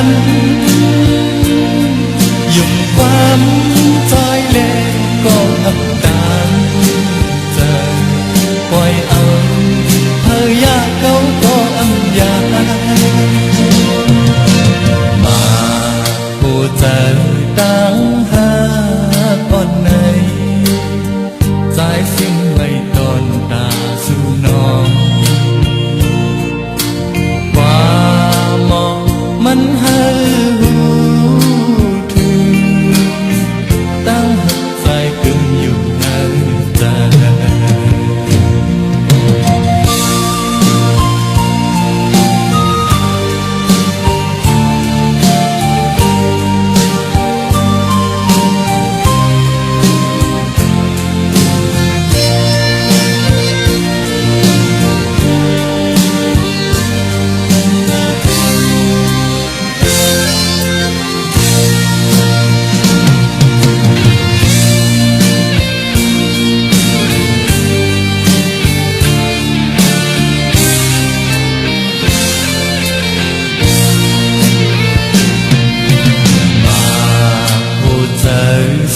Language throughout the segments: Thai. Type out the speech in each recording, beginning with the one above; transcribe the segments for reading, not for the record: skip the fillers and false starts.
hắn dùng quán trói lên có hấp tàn giờ quay áo hơi ya câu có âm ya mà hồ trời đang hát con này trái sim mây tòn tà su non qua mòมันhơiตั้งหักใจกึ่งอยู่ในใจ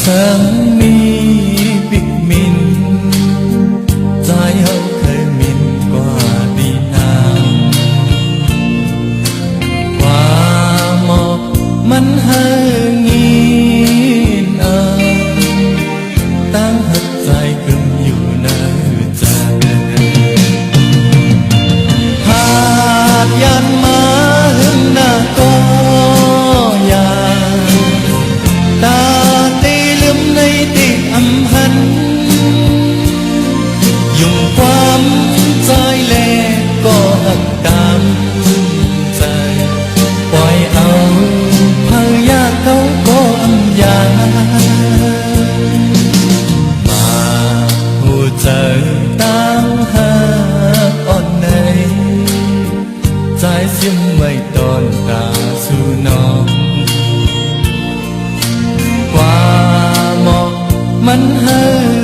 sáng mi bịt mìn trái hậu khơi mìn qua đi nào qua mòมันhơi nghìnตั้งหักใจกึ่งอยู่ในใจหากยันมาหึงหน้าก็อยากตาในที่อำหันยุ่งความใจแลก็หักตามใจปล่อยเอาพยาเขาก็อำยามาหัวใจตั้งหาอ่อนในใจเสียงไม่ตอนตาสู่น้องมันhơi